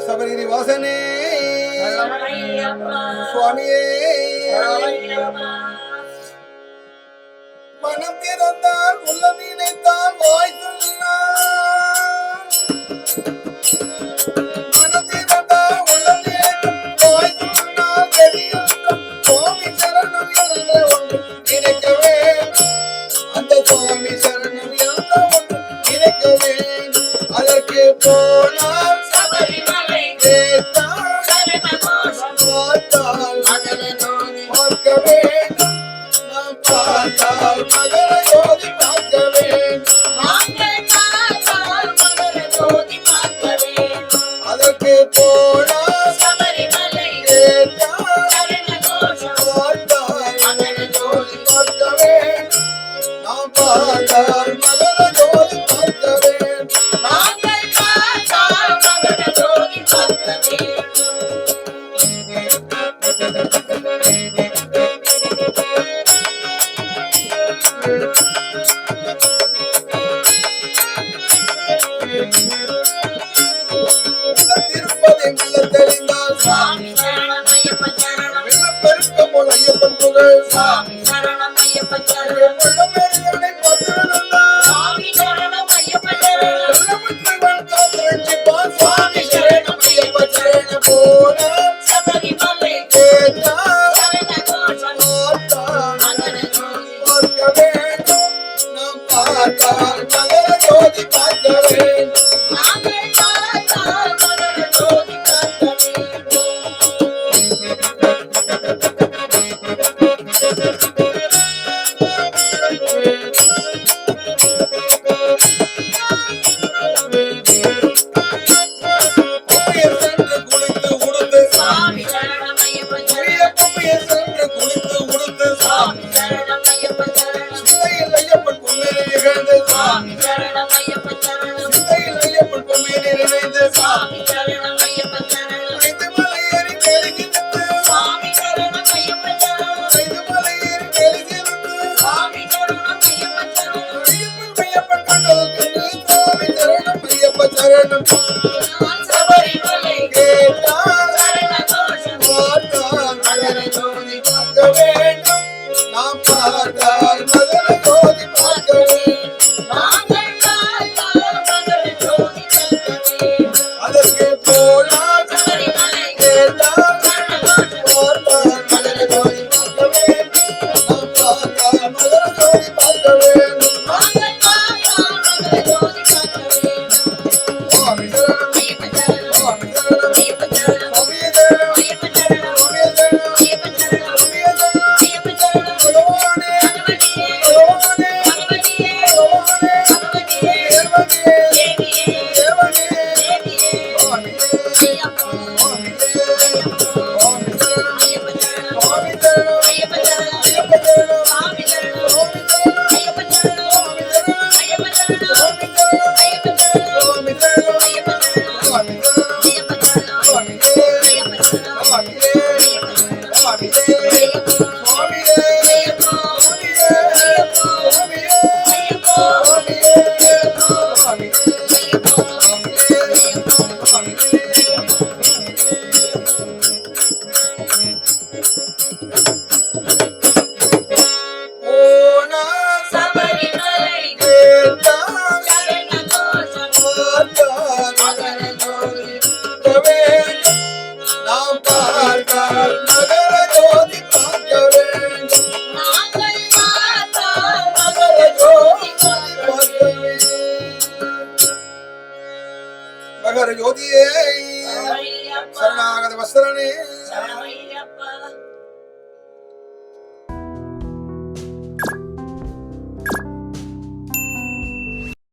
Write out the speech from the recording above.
சபரிகிரி வாசனே சுவாமியே மனம் திறந்தால் உள்ள நினைத்தால் வாய் சொன்னார் மனம் திறந்தால் உள்ள நினைத்தால் வாய் சொன்னால் தெரியும் சுவாமி சரணம் என்ற ஒன்று நினைக்க வேண்டும் அந்த சுவாமி சரணம் என்ற ஒன்று நினைக்க வேண்டும் அதற்கு போனால் சபரிமலை கேட்டால் பார்க்க வேண்டும் நாம் பார்த்தால் மகர ஜோதி பார்க்க வேண்டும் அதற்கு போனால் சபரிமலை கேட்டால் பார்த்தால் மகர ஜோதி பார்க்க வேண்டும் நாம் பார்த்தால் மகர ஜோதி பார்க்க வேண்டும் திருப்பதி மெல்ல தெளிந்தால் சாமி சரணம் ஐயப்பன் சரணம் பெருக்க போல் ஐயப்பன் புகழ் சாமி சரணம் ஐயப்பன் சரணம் கொள்ளமேரியை பார்த்திருந்தால் சாமி சரணம் ஐயப்பன் சரணம் காத்திருப்பான் சாமி சரணம் ஐயப்பன் சரணம் போல சபரிமலை கேட்டால் பார்க்க வேண்டும் நாம் பார்த்தால் மகர ஜோதி பார்க்க வேண்டும் சபரிமலை கேட்டால் ஜோதி பார்க்க வேண்டும் நாம் பார்த்தால் மகர ஜோதி பார்க்க வேண்டும் அதற்கு போனால் சபரிமலை கேட்டால் பார்த்தால் மகர ஜோதி பார்க்க வேண்டும் நாம் பார்த்தால் மகர ஜோதி பார்க்க வேண்டும் மகர ஜோதியே சரணாகத வஸ்திரனே